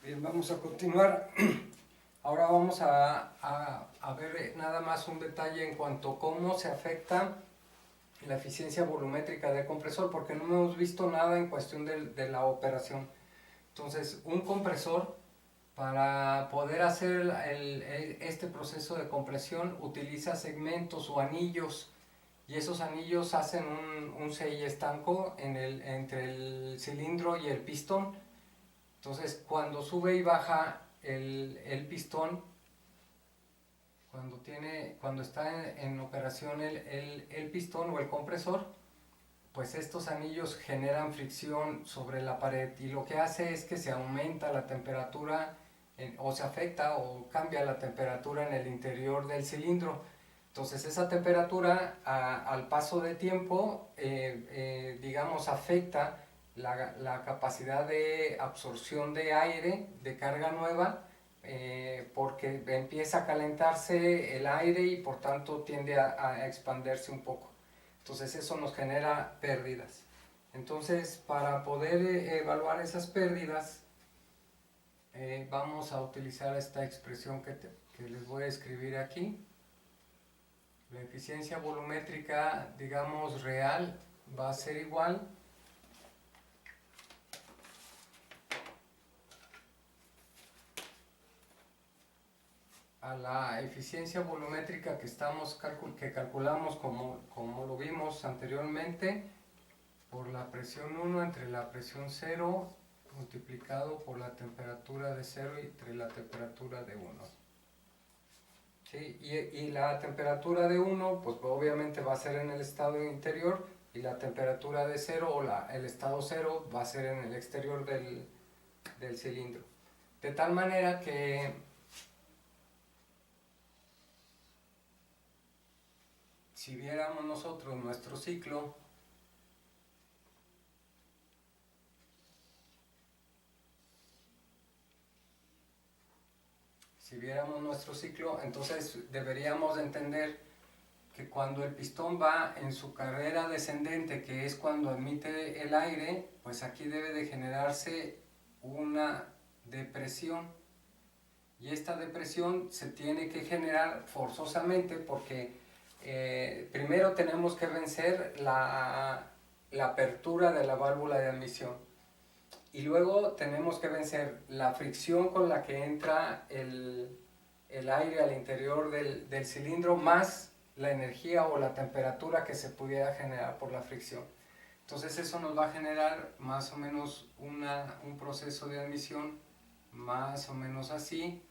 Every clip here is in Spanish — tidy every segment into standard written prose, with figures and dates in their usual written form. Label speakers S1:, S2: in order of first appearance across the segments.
S1: Bien, vamos a continuar. Ahora vamos a ver nada más un detalle en cuanto a cómo se afecta la eficiencia volumétrica del compresor, porque no hemos visto nada en cuestión de la operación. Entonces, un compresor, para poder hacer este proceso de compresión, utiliza segmentos o anillos, y esos anillos hacen un CI estanco entre el cilindro y el pistón. Entonces, cuando sube y baja el pistón, cuando está en operación el pistón o el compresor, pues estos anillos generan fricción sobre la pared, y lo que hace es que se aumenta la temperatura o se afecta o cambia la temperatura en el interior del cilindro. Entonces esa temperatura al paso de tiempo, digamos, afecta la capacidad de absorción de aire, de carga nueva, porque empieza a calentarse el aire y por tanto tiende a expandirse un poco. Entonces eso nos genera pérdidas. Entonces, para poder evaluar esas pérdidas, vamos a utilizar esta expresión que les voy a escribir aquí. La eficiencia volumétrica, digamos, real, va a ser igual a la eficiencia volumétrica que calculamos como lo vimos anteriormente, por la presión 1 entre la presión 0 multiplicado por la temperatura de 0 entre la temperatura de 1. ¿Sí? Y la temperatura de 1, pues obviamente va a ser en el estado interior, y la temperatura de 0 o el estado 0 va a ser en el exterior del cilindro. De tal manera que si viéramos nosotros nuestro ciclo, entonces deberíamos entender que cuando el pistón va en su carrera descendente, que es cuando admite el aire, pues aquí debe de generarse una depresión. Y esta depresión se tiene que generar forzosamente porque primero tenemos que vencer la apertura de la válvula de admisión. Y luego tenemos que vencer la fricción con la que entra el aire al interior del cilindro, más la energía o la temperatura que se pudiera generar por la fricción. Entonces eso nos va a generar más o menos un proceso de admisión más o menos así,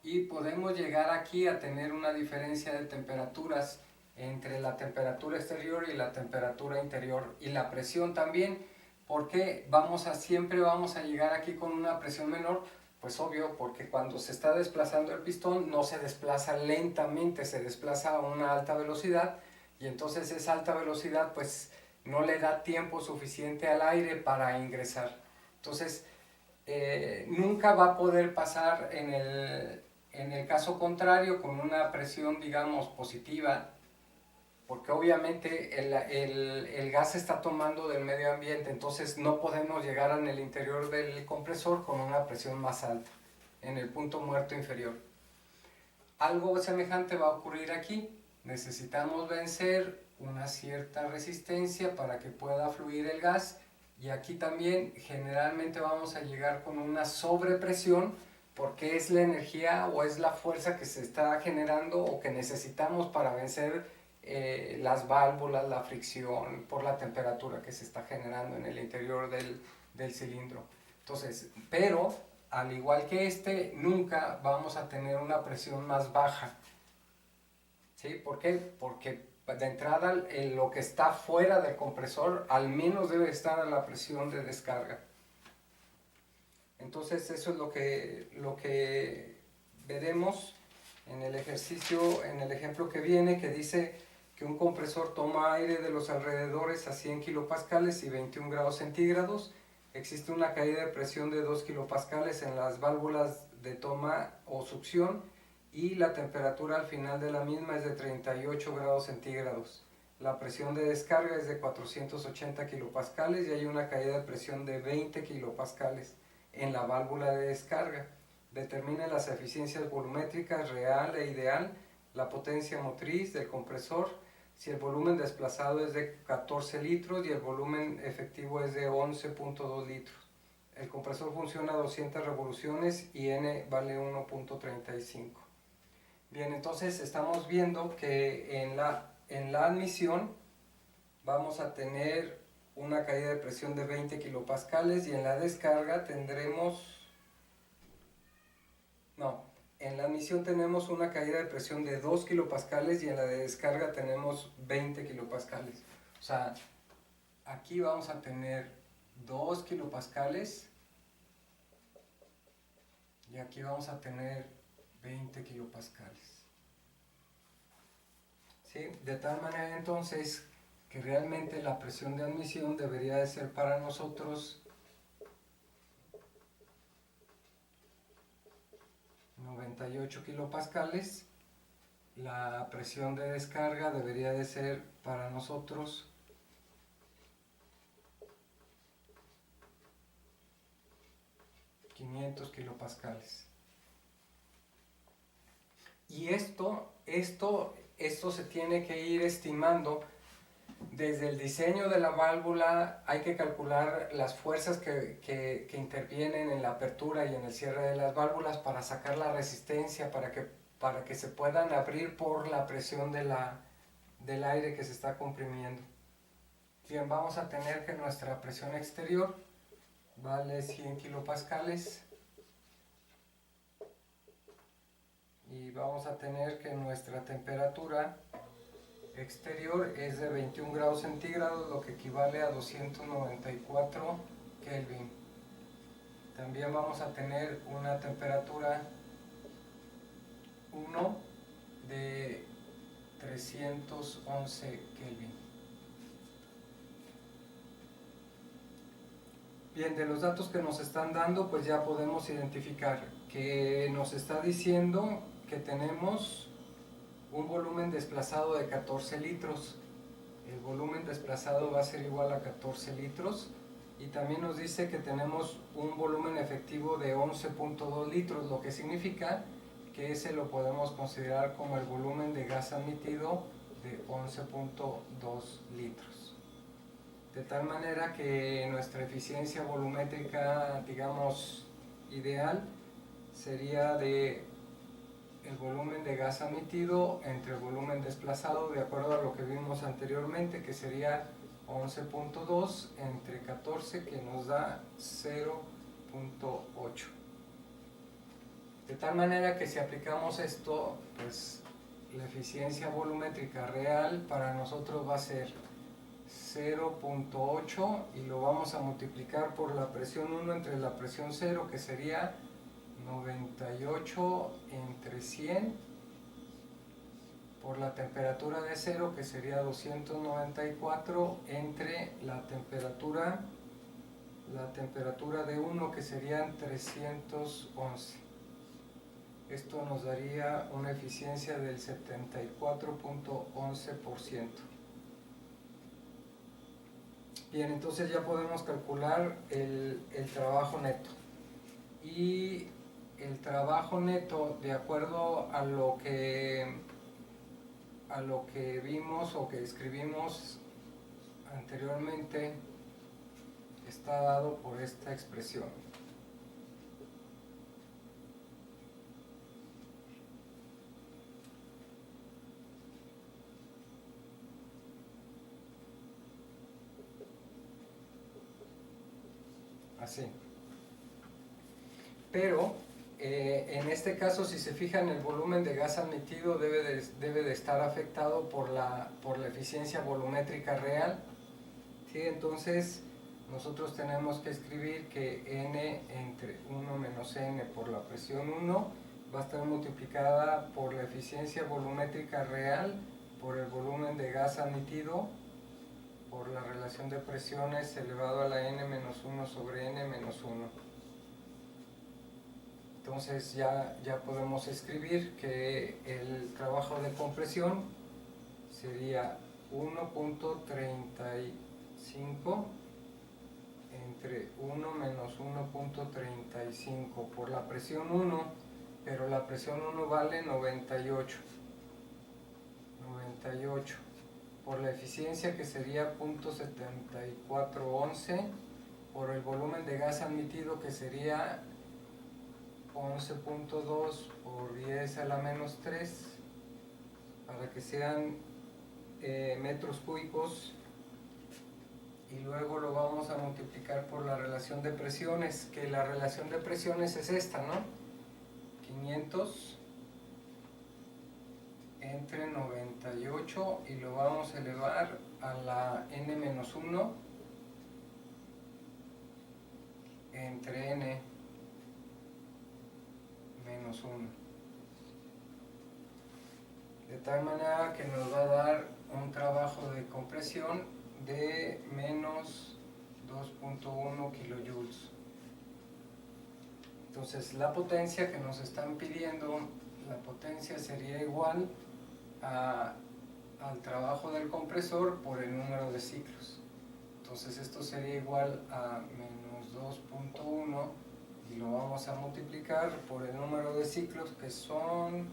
S1: y podemos llegar aquí a tener una diferencia de temperaturas entre la temperatura exterior y la temperatura interior, y la presión también, porque siempre vamos a llegar aquí con una presión menor. Pues obvio, porque cuando se está desplazando el pistón no se desplaza lentamente, se desplaza a una alta velocidad, y entonces esa alta velocidad pues no le da tiempo suficiente al aire para ingresar. Entonces nunca va a poder pasar en el caso contrario con una presión, digamos, positiva, porque obviamente el gas se está tomando del medio ambiente, entonces no podemos llegar en el interior del compresor con una presión más alta, en el punto muerto inferior. Algo semejante va a ocurrir aquí. Necesitamos vencer una cierta resistencia para que pueda fluir el gas, y aquí también generalmente vamos a llegar con una sobrepresión, porque es la energía o es la fuerza que se está generando o que necesitamos para vencer las válvulas, la fricción, por la temperatura que se está generando en el interior del cilindro. Entonces, pero al igual que nunca vamos a tener una presión más baja. ¿Sí? ¿Por qué? Porque de entrada lo que está fuera del compresor al menos debe estar a la presión de descarga. Entonces eso es lo que veremos en el ejercicio, en el ejemplo que viene, que dice que un compresor toma aire de los alrededores a 100 kilopascales y 21 grados centígrados. Existe una caída de presión de 2 kilopascales en las válvulas de toma o succión, y la temperatura al final de la misma es de 38 grados centígrados. La presión de descarga es de 480 kilopascales y hay una caída de presión de 20 kilopascales. en la válvula de descarga. Determine las eficiencias volumétricas real e ideal, la potencia motriz del compresor, si el volumen desplazado es de 14 litros y el volumen efectivo es de 11.2 litros. El compresor funciona a 200 revoluciones y N vale 1.35. Bien, entonces estamos viendo que en la admisión vamos a tener una caída de presión de 20 kilopascales y en la descarga tendremos... No, en la admisión tenemos una caída de presión de 2 kilopascales y en la de descarga tenemos 20 kilopascales. O sea, aquí vamos a tener 2 kilopascales y aquí vamos a tener 20 kilopascales. ¿Sí? De tal manera entonces que realmente la presión de admisión debería de ser para nosotros 98 kilopascales, la presión de descarga debería de ser para nosotros 500 kilopascales. Y esto se tiene que ir estimando desde el diseño de la válvula. Hay que calcular las fuerzas que intervienen en la apertura y en el cierre de las válvulas para sacar la resistencia, para que se puedan abrir por la presión del aire que se está comprimiendo. Bien, vamos a tener que nuestra presión exterior vale 100 kilopascales y vamos a tener que nuestra temperatura exterior es de 21 grados centígrados, lo que equivale a 294 Kelvin. También vamos a tener una temperatura 1 de 311 Kelvin. Bien, de los datos que nos están dando, pues ya podemos identificar que nos está diciendo que tenemos un volumen desplazado de 14 litros. El volumen desplazado va a ser igual a 14 litros. Y también nos dice que tenemos un volumen efectivo de 11.2 litros, lo que significa que ese lo podemos considerar como el volumen de gas admitido de 11.2 litros. De tal manera que nuestra eficiencia volumétrica, digamos, ideal sería de el volumen de gas admitido entre el volumen desplazado, de acuerdo a lo que vimos anteriormente, que sería 11.2 entre 14, que nos da 0.8. De tal manera que si aplicamos esto, pues la eficiencia volumétrica real para nosotros va a ser 0.8 y lo vamos a multiplicar por la presión 1 entre la presión 0, que sería 98 entre 100, por la temperatura de 0, que sería 294, entre la temperatura de 1, que serían 311. Esto nos daría una eficiencia del 74.11%. Bien, entonces ya podemos calcular el trabajo neto. Y el trabajo neto, de acuerdo a lo que vimos o que escribimos anteriormente, está dado por esta expresión. Así. Pero en este caso, si se fijan, el volumen de gas admitido debe de estar afectado por la eficiencia volumétrica real. ¿Sí? Entonces nosotros tenemos que escribir que N entre 1 menos N por la presión 1 va a estar multiplicada por la eficiencia volumétrica real por el volumen de gas admitido por la relación de presiones elevado a la N menos 1 sobre N menos 1. Entonces ya podemos escribir que el trabajo de compresión sería 1.35 entre 1 menos 1.35 por la presión 1, pero la presión 1 vale 98. Por la eficiencia, que sería 0.7411, por el volumen de gas admitido, que sería 11.2 por 10 a la menos 3, para que sean metros cúbicos, y luego lo vamos a multiplicar por la relación de presiones, que la relación de presiones es esta, ¿no? 500 entre 98, y lo vamos a elevar a la n-1 entre n-1. De tal manera que nos va a dar un trabajo de compresión de menos 2.1 kilojoules. Entonces la potencia que nos están pidiendo, la potencia sería igual al trabajo del compresor por el número de ciclos. Entonces esto sería igual a menos 2.1, y lo vamos a multiplicar por el número de ciclos, que son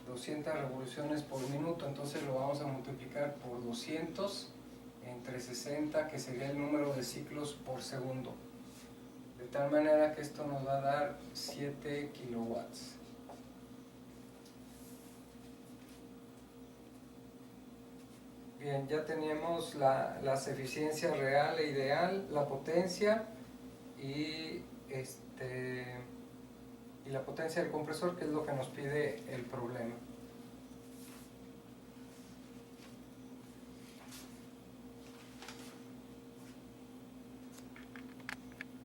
S1: 200 revoluciones por minuto. Entonces lo vamos a multiplicar por 200 entre 60, que sería el número de ciclos por segundo. De tal manera que esto nos va a dar 7 kilowatts. Bien, ya tenemos las eficiencias real e ideal, la potencia y la potencia del compresor, que es lo que nos pide el problema.